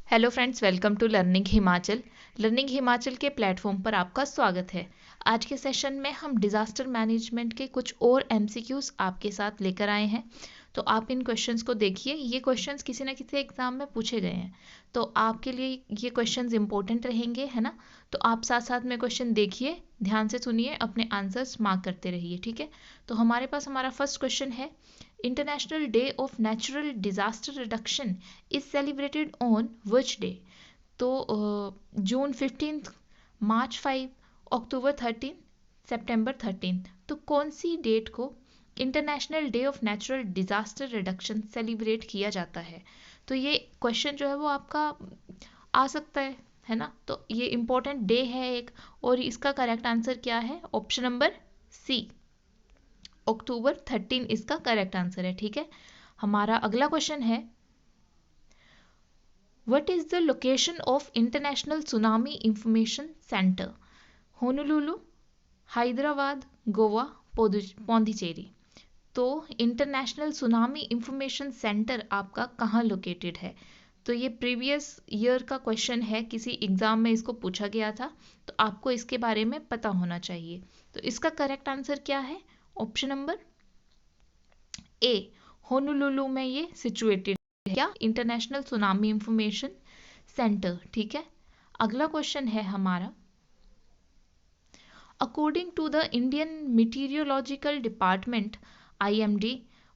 Hello friends, welcome to learning Himachal. Learning Himachal के platform पर आपका स्वागत है। आज के सेशन में हम डिज़ास्टर मैनेजमेंट के कुछ और एमसीक्यूज आपके साथ लेकर आए हैं। तो आप इन क्वेश्चंस को देखिए। ये क्वेश्चंस किसी ना किसी एग्जाम में पूछे गए हैं, तो आपके लिए ये क्वेश्चंस इंपॉर्टेंट रहेंगे, है ना। तो आप साथ साथ में क्वेश्चन देखिए, ध्यान से सुनिए, अपने आंसर्स मार्क करते रहिए, ठीक है। तो हमारे पास हमारा फर्स्ट क्वेश्चन है, international day of natural disaster reduction is celebrated on which day. तो जून 15, मार्च 5, अक्टूबर 13, सितंबर 13। तो कौन सी डेट को international day of natural disaster reduction celebrate किया जाता है। तो ये क्वेश्चन जो है वो आपका आ सकता है ना। तो ये इम्पोर्टेंट डे है एक, और इसका करेक्ट आंसर क्या है? ऑप्शन नंबर सी, अक्टूबर 13 इसका करेक्ट आंसर है, ठीक है। हमारा अगला क्वेश्चन है, what is the location of international tsunami information centre? Honolulu, Hyderabad, Goa, Pondicherry. तो इंटरनेशनल सुनामी इंफॉर्मेशन सेंटर आपका कहाँ लोकेटेड है? तो ये प्रीवियस ईयर का क्वेश्चन है, किसी एग्जाम में इसको पूछा गया था, तो आपको इसके बारे में पता होना चाहिए। तो इसका करेक्ट आंसर क्या है? ऑप्शन नंबर ए, होनोलुलु में ये सिचुएटेड है। क्या? इंटरनेशनल सुनामी इंफॉर्मेशन सेंटर, ठीक है। अगला क्वेश्चन है हमारा, according to the Indian meteorological department IMD,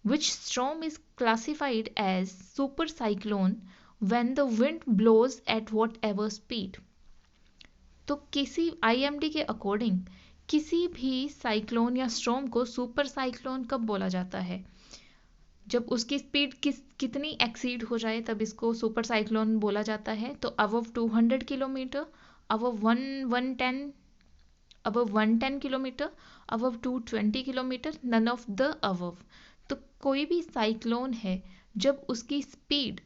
which storm is classified as super cyclone when the wind blows at whatever speed? तो किसी IMD के अकॉर्डिंग किसी भी साइक्लोन या स्टॉर्म को सुपर साइक्लोन कब बोला जाता है? जब उसकी स्पीड कितनी एक्सीड हो जाए तब इसको सुपर साइक्लोन बोला जाता है। तो above 200 kilometre, above 110 kilometre, above 220 kilometre, none of the above. तो कोई भी साइक्लोन है जब उसकी स्पीड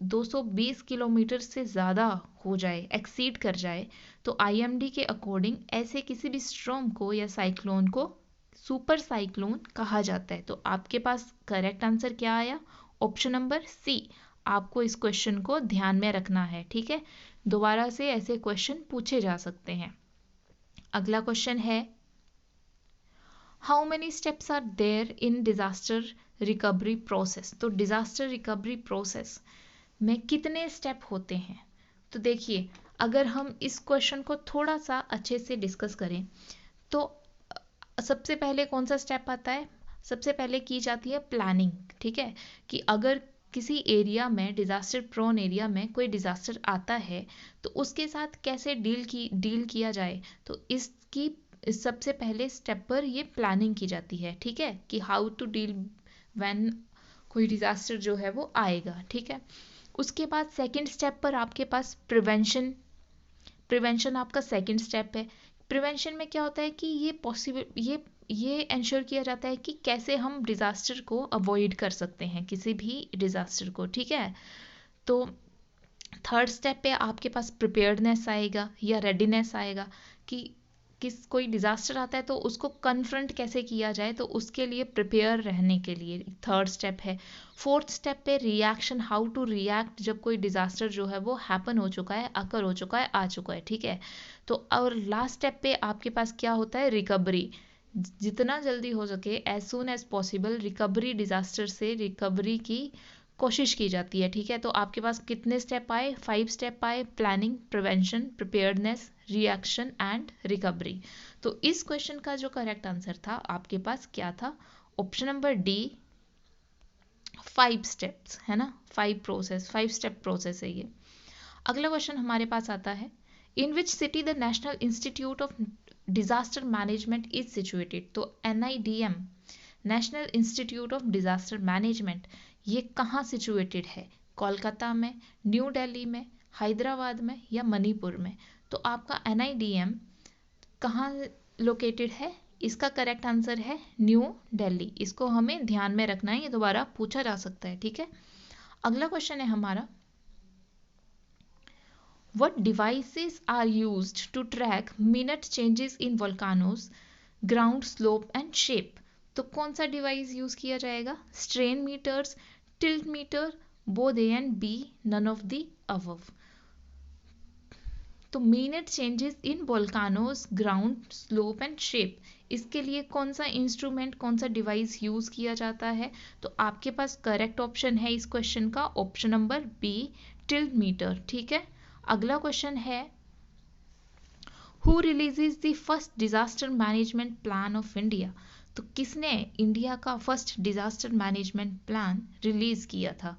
220 किलोमीटर से ज़्यादा हो जाए, एक्सीड कर जाए, तो IMD के अकॉर्डिंग ऐसे किसी भी स्टॉर्म को या साइक्लोन को सुपर साइक्लोन कहा जाता है। तो आपके पास करेक्ट आंसर क्या आया? Option number C. आपको इस क्वेश्चन को ध्यान में रखना है, ठीक है। दोबारा से ऐसे क्वेश्चन पूछे जा सकते हैं। अगला क्वेश्चन है, how many steps are there in disaster recovery process? तो डिजास्टर रिकवरी प्रोसेस में कितने स्टेप होते हैं? तो देखिए, अगर हम इस क्वेश्चन को थोड़ा सा अच्छे से डिस्कस करें तो सबसे पहले कौन सा स्टेप आता है? सबसे पहले की जाती है प्लानिंग, ठीक है। कि अगर किसी एरिया में, डिजास्टर प्रोन एरिया में कोई डिजास्टर आता है तो उसके साथ कैसे डील किया जाए। तो इसकी सबसे पहले स्टेप पर ये प्लानिंग की जाती है, ठीक है, कि हाउ टू डील व्हेन कोई डिजास्टर जो है वो आएगा, ठीक है। उसके बाद सेकंड स्टेप पर आपके पास प्रिवेंशन आपका सेकंड स्टेप है। प्रिवेंशन में क्या होता है कि ये इंश्योर किया जाता है कि कैसे हम डिज़ास्टर को अवॉइड कर सकते हैं, किसी भी डिज़ास्टर को, ठीक है। तो थर्ड स्टेप पे आपके पास प्रिपेयर्डनेस आएगा या रेडीनेस आएगा, कि कोई डिज़ास्टर आता है तो उसको कन्फ्रंट कैसे किया जाए, तो उसके लिए प्रिपेयर रहने के लिए थर्ड स्टेप है। फोर्थ स्टेप पे रिएक्शन, हाउ टू रिएक्ट जब कोई डिज़ास्टर जो है वो हैपन हो चुका है, अकर हो चुका है, आ चुका है, ठीक है। तो और लास्ट स्टेप पे आपके पास क्या होता है? रिकवरी। जितना जल्दी हो सके, as soon as possible, recovery, disaster से रिकवरी की कोशिश की जाती है, ठीक है। तो आपके पास कितने स्टेप आए? 5 स्टेप आए, planning, prevention, preparedness, reaction and recovery. तो इस क्वेश्चन का जो करेक्ट आंसर था आपके पास क्या था? ऑप्शन नंबर डी, 5 स्टेप्स, है ना। 5 स्टेप प्रोसेस है ये। अगला क्वेश्चन हमारे पास आता है, in which city the national institute of disaster management is situated? तो NIDM, national institute of disaster management, ये कहाँ सिचुएटेड है? कोलकाता में, न्यू दिल्ली में, हैदराबाद में या मणिपुर में? तो आपका NIDM कहाँ लोकेटेड है? इसका करेक्ट आंसर है न्यू दिल्ली। इसको हमें ध्यान में रखना है, ये दोबारा पूछा जा सकता है, ठीक है। अगला क्वेश्चन है हमारा, What devices are used to track minute changes in volcanoes, ground slope and shape? तो कौन सा डिवाइस यूज किया जाएगा? Strain meters, tilt meter, both A and B, none of the above. तो minute changes in volcanoes ground slope and shape, इसके लिए कौन सा इंस्ट्रूमेंट, कौन सा डिवाइस यूज किया जाता है? तो आपके पास करेक्ट ऑप्शन है इस क्वेश्चन का option number B, tilt meter. ठीक है, अगला क्वेश्चन है who releases the first disaster management plan of India? तो किसने इंडिया का first disaster management plan release किया था?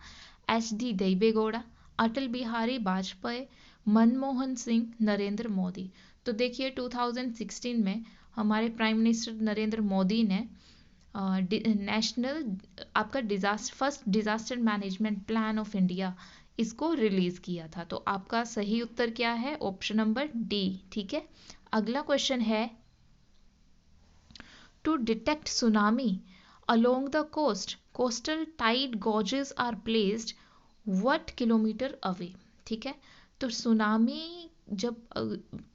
H D Devegowda, Atal Bihari Vajpayee, Manmohan Singh, Narendra Modi. तो देखिए 2016 में हमारे प्राइम मिनिस्टर नरेंद्र मोदी ने नेशनल आपका first disaster management plan of India इसको रिलीज किया था। तो आपका सही उत्तर क्या है? Option number D. ठीक है, अगला क्वेश्चन है to detect tsunami along the coast coastal tide gauges are placed what kilometre away? ठीक है, तो सुनामी जब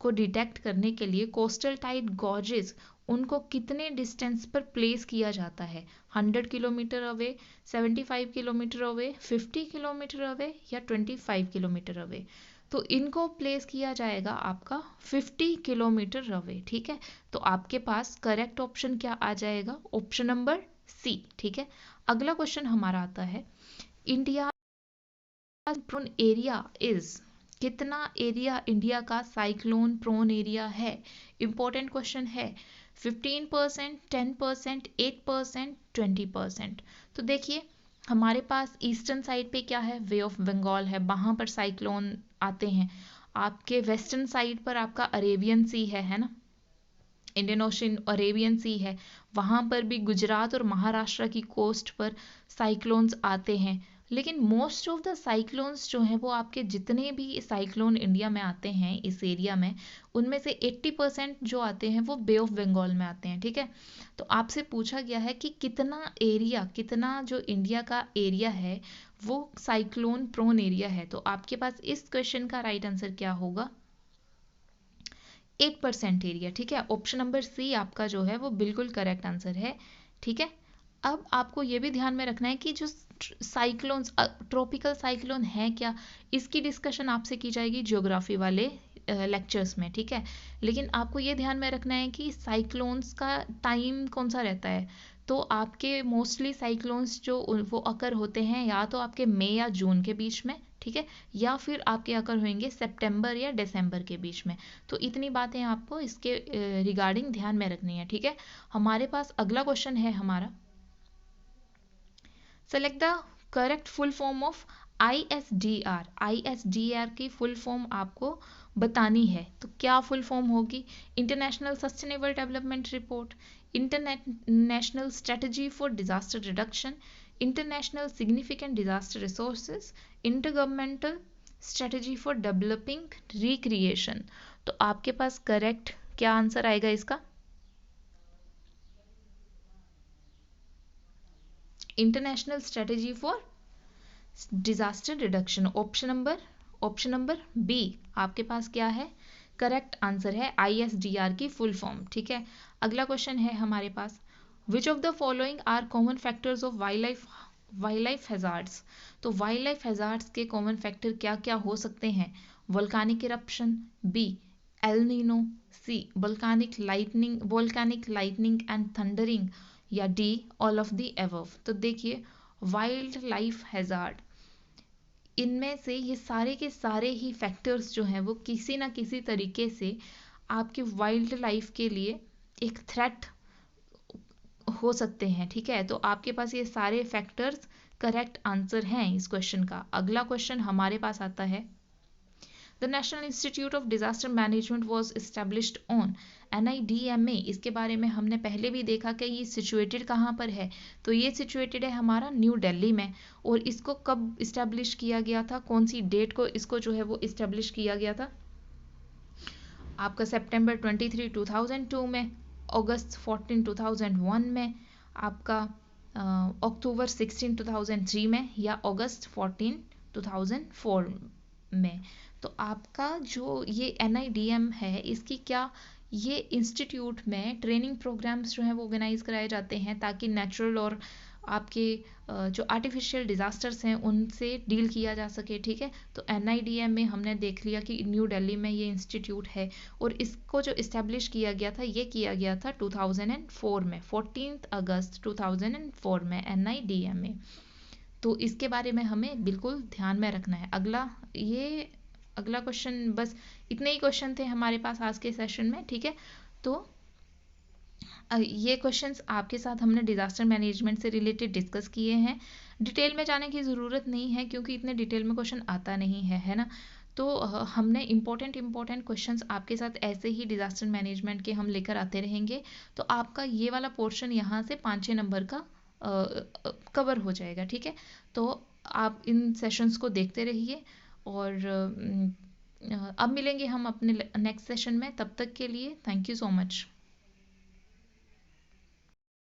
को डिटेक्ट करने के लिए कोस्टल टाइड गॉजेस उनको कितने डिस्टेंस पर प्लेस किया जाता है? 100 kilometre away, 75 kilometre away, 50 kilometre away या 25 किलोमीटर अवे? तो इनको प्लेस किया जाएगा आपका 50 किलोमीटर अवे। ठीक है, तो आपके पास करेक्ट ऑप्शन क्या आ जाएगा? Option number C. ठीक है, अगला क्वेश्चन हमारा आता है इंडिया प्रोन एरिया इज, कितना एरिया इंडिया का साइक्लोन प्रोन एरिया है? इंपॉर्टेंट क्वेश्चन है। 15%, 10%, 8%, 20%। तो देखिए हमारे पास ईस्टर्न साइड पे क्या है? वे ऑफ बंगाल है, वहाँ पर साइक्लोन आते हैं। आपके वेस्टर्न साइड पर आपका अरेबियन सी है ना, इंडियन ओशन अरेबियन सी है, वहाँ पर भी गुजरात और महाराष्ट्र की कोस्ट पर साइक्लोन्स आते हैं। लेकिन मोस्ट ऑफ द साइक्लोन्स जो हैं वो आपके जितने भी साइक्लोन इंडिया में आते हैं इस एरिया में, उनमें से 80% जो आते हैं वो बे ऑफ बंगाल में आते हैं। ठीक है, तो आपसे पूछा गया है कि कितना एरिया, कितना जो इंडिया का एरिया है वो साइक्लोन प्रोन एरिया है? तो आपके पास इस क्वेश्चन का राइट आंसर क्या होगा? 8% एरिया। ठीक है, ऑप्शन नंबर सी आपका जो है वो बिल्कुल करेक्ट आंसर है। ठीक है, अब आपको ये भी ध्यान में रखना है कि जो साइक्लोन्स, ट्रॉपिकल साइक्लोन है क्या, इसकी डिस्कशन आपसे की जाएगी ज्योग्राफी वाले लेक्चर्स में। ठीक है, लेकिन आपको ये ध्यान में रखना है कि साइक्लोन्स का टाइम कौन सा रहता है। तो आपके मोस्टली साइक्लोन्स जो वो अकर होते हैं या तो आपके मई या जून के बीच में, ठीक है, या फिर आपके अकर होंगे सितंबर या दिसंबर के बीच में। तो इतनी बातें आपको इसके रिगार्डिंग ध्यान में रखनी है। ठीक है, हमारे पास अगला क्वेश्चन है हमारा, select the correct full form of ISDR। ISDR की फुल फॉर्म आपको बतानी है, तो क्या फुल फॉर्म होगी? International sustainable development report, international strategy for disaster reduction, international significant disaster resources, intergovernmental strategy for developing recreation. तो आपके पास करेक्ट क्या आंसर आएगा इसका? International strategy for disaster reduction, option number B आपके पास क्या है? करेक्ट आंसर है ISDR की फुल फॉर्म। ठीक है, अगला क्वेश्चन है हमारे पास, which of the following are common factors of wild life hazards? तो वाइल्ड लाइफ हैजार्ड्स के कॉमन फैक्टर क्या क्या हो सकते हैं? Volcanic eruption, B El Nino, C volcanic lightning and thundering, या D all of the above. तो देखिए वाइल्ड लाइफ हैजार्ड, इनमें से ये सारे के सारे ही फैक्टर्स जो हैं वो किसी ना किसी तरीके से आपके वाइल्ड लाइफ के लिए एक थ्रेट हो सकते हैं। ठीक है, तो आपके पास ये सारे फैक्टर्स करेक्ट आंसर हैं इस क्वेश्चन का। अगला क्वेश्चन हमारे पास आता है, the national institute of disaster management was established on, NIDMA, इसके बारे में हमने पहले भी देखा कि ये सिचुएटेड कहाँ पर है। तो ये सिचुएटेड है हमारा न्यू दिल्ली में। और इसको कब इस्टेब्लिश किया गया था, कौन सी डेट को इसको जो है वो इस्टेब्लिश किया गया था? आपका सितंबर 23, 2002 में, अगस्त 14, 2001 में, आपका अक्टूबर 16, 2003 में, या अगस्त 14, 2004 में। तो आपका जो ये NIDM है, इसकी क्या, ये इंस्टीट्यूट में ट्रेनिंग प्रोग्राम्स जो हैं वो ऑर्गेनाइज कराए जाते हैं ताकि नेचुरल और आपके जो आर्टिफिशियल डिज़ास्टर्स हैं उनसे डील किया जा सके, ठीक है। तो NIDM में हमने देख लिया कि न्यू दिल्ली में ये इंस्टीट्यूट है, और इसको जो इस्टेब्लिश किया गया था, ये किया गया था 2004 में, 14 अगस्त 2004 में NIDM में। तो इसके बारे में हमें बिल्कुल ध्यान में रखना है। अगला क्वेश्चन, बस इतने ही क्वेश्चन थे हमारे पास आज के सेशन में, ठीक है। तो ये क्वेश्चंस आपके साथ हमने डिज़ास्टर मैनेजमेंट से रिलेटेड डिस्कस किए हैं। डिटेल में जाने की ज़रूरत नहीं है क्योंकि इतने डिटेल में क्वेश्चन आता नहीं है ना। तो हमने इम्पोर्टेंट क्वेश्चंस आपके साथ ऐसे ही डिज़ास्टर मैनेजमेंट के हम लेकर आते रहेंगे। तो आपका ये वाला पोर्शन यहाँ से 5-6 नंबर का कवर हो जाएगा, ठीक है। तो आप इन सेशंस को देखते रहिए, और अब मिलेंगे हम अपने नेक्स्ट सेशन में। तब तक के लिए थैंक यू सो मच।